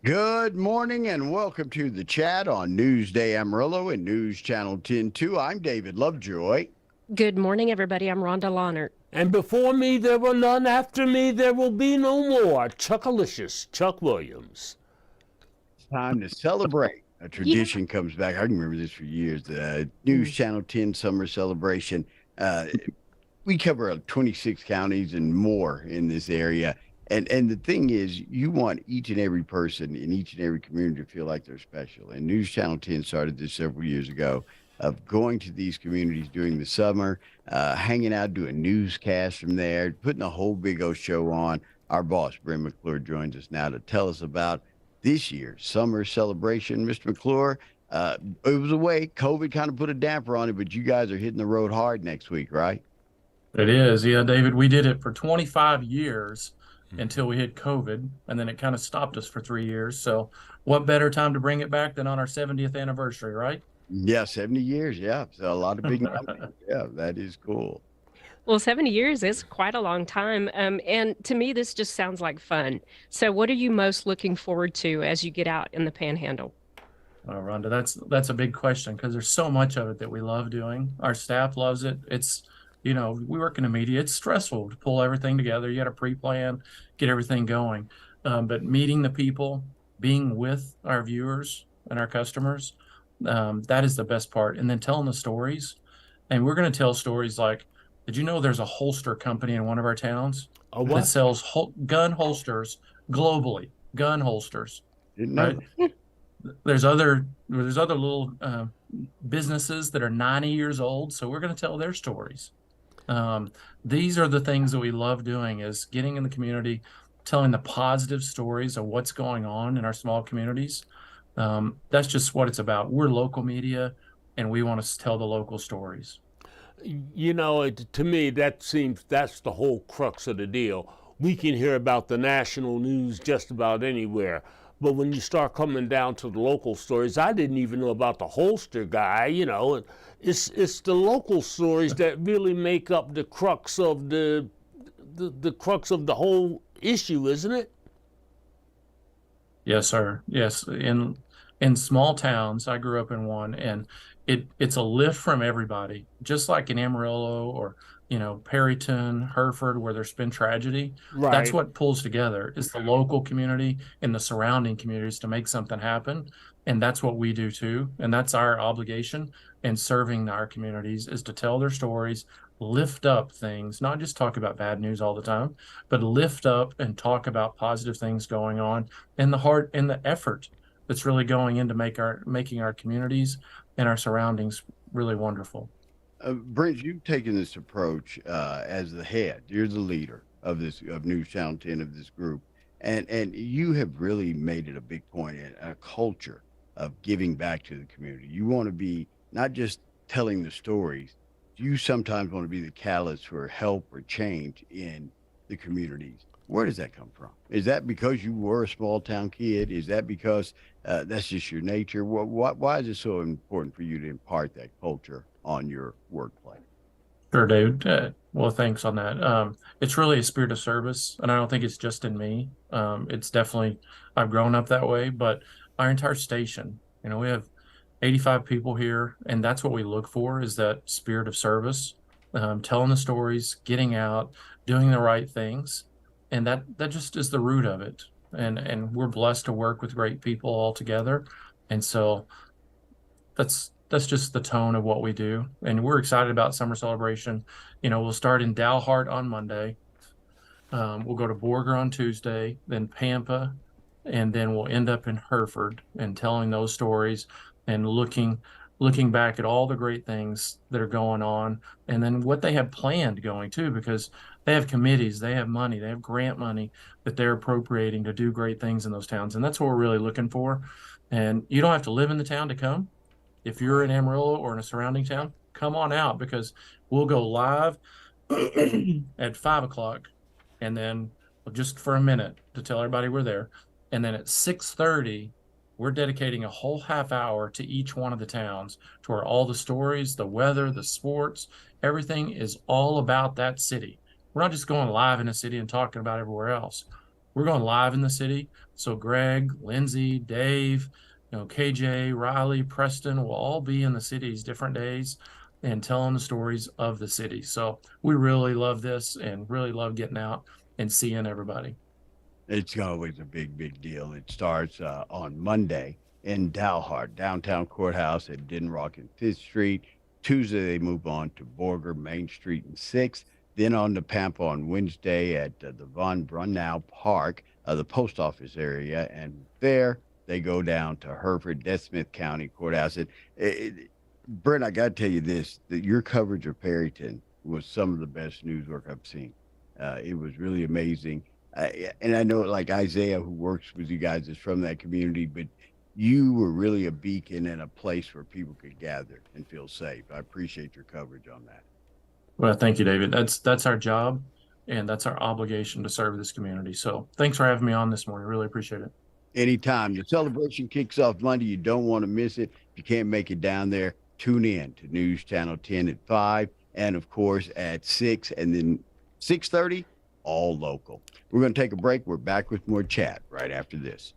Good morning and welcome to the chat on Newsday Amarillo and News Channel 10-2. I'm David Lovejoy. Good morning, everybody. I'm Rhonda Lahnert. And before me there were none, after me there will be no more. Chuckalicious Chuck Williams. It's time to celebrate. A tradition comes back. I can remember this for years. The News Channel 10 summer celebration. We cover 26 counties and more in this area. And the thing is, you want each and every person in each and every community to feel like they're special. And News Channel 10 started this several years ago of going to these communities during the summer, hanging out, doing newscasts from there, putting a whole big old show on. Our boss, Brent McClure, joins us now to tell us about this year's summer celebration. Mr. McClure, it was away. COVID kind of put a damper on it, but you guys are hitting the road hard next week, right? It is. Yeah, David, we did it for 25 years until we hit COVID, and then it kind of stopped us for 3 years. So what better time to bring it back than on our 70th anniversary, right? Yeah, 70 years. Yeah. So a lot of big numbers. Yeah, that is cool. Well, 70 years is quite a long time. And to me, this just sounds like fun. So what are you most looking forward to as you get out in the Panhandle? Oh, Rhonda, that's a big question because there's so much of it that we love doing. Our staff loves it. It's, we work in the media. It's stressful to pull everything together. You got to pre-plan, get everything going. But meeting the people, being with our viewers and our customers, that is the best part. And then telling the stories. And we're going to tell stories like, did you know there's a holster company in one of our towns that sells gun holsters globally? Gun holsters. Didn't know. Right? There's other little businesses that are 90 years old. So we're going to tell their stories. These are the things that we love doing, is getting in the community, telling the positive stories of what's going on in our small communities. That's just what it's about. We're local media, and we want to tell the local stories. To me, that's the whole crux of the deal. We can hear about the national news just about anywhere. But when you start coming down to the local stories, I didn't even know about the holster guy, It's the local stories that really make up the crux of the crux of the whole issue, isn't it? Yes, sir. Yes. In small towns, I grew up in one, and it's a lift from everybody, just like in Amarillo or Perryton, Hereford, where there's been tragedy. Right. That's what pulls together, is the local community and the surrounding communities to make something happen. And that's what we do too. And that's our obligation in serving our communities, is to tell their stories, lift up things, not just talk about bad news all the time, but lift up and talk about positive things going on, and the heart and the effort that's really going into making our communities and our surroundings really wonderful. Brent, you've taken this approach as the head. You're the leader of News Channel 10, of this group, and you have really made it a big point in a culture of giving back to the community. You want to be not just telling the stories. You sometimes want to be the catalyst for help or change in the communities. Where does that come from? Is that because you were a small town kid? Is that because that's just your nature? Why is it so important for you to impart that culture on your workplace? Sure, David. Well, thanks on that. It's really a spirit of service, and I don't think it's just in me. It's definitely, I've grown up that way, but our entire station, we have 85 people here, and that's what we look for, is that spirit of service, telling the stories, getting out, doing the right things. And that just is the root of it. And we're blessed to work with great people all together. And so that's just the tone of what we do. And we're excited about summer celebration. We'll start in Dalhart on Monday. We'll go to Borger on Tuesday, then Pampa, and then we'll end up in Hereford and telling those stories and looking back at all the great things that are going on, and then what they have planned going too, because they have committees, they have money, they have grant money that they're appropriating to do great things in those towns. And that's what we're really looking for. And you don't have to live in the town to come. If you're in Amarillo or in a surrounding town, come on out, because we'll go live at 5:00, and then just for a minute to tell everybody we're there. And then at 6:30, we're dedicating a whole half hour to each one of the towns, to where all the stories, the weather, the sports, everything is all about that city. We're not just going live in a city and talking about everywhere else. we're going live in the city. So Greg, Lindsay, Dave, KJ, Riley, Preston will all be in the cities different days and telling the stories of the city. So we really love this and really love getting out and seeing everybody. It's always a big deal. It starts on Monday in Dalhart, downtown courthouse at Den Rock and 5th Street. Tuesday, they move on to Borger, Main Street and 6th. Then on to Pampa on Wednesday at the Von Brunnow Park, the post office area. And there they go down to Hereford, Death Smith County Courthouse. Brent, I got to tell you this, that your coverage of Perryton was some of the best news work I've seen. It was really amazing. And I know like Isaiah, who works with you guys, is from that community, but you were really a beacon and a place where people could gather and feel safe. I appreciate your coverage on that. Well, thank you, David. That's our job, and that's our obligation to serve this community. So thanks for having me on this morning. Really appreciate it. Anytime. The celebration kicks off Monday. You don't want to miss it. If you can't make it down there, tune in to News Channel 10 at 5 and, of course, at 6 and then 6:30, all local. We're going to take a break. We're back with more chat right after this.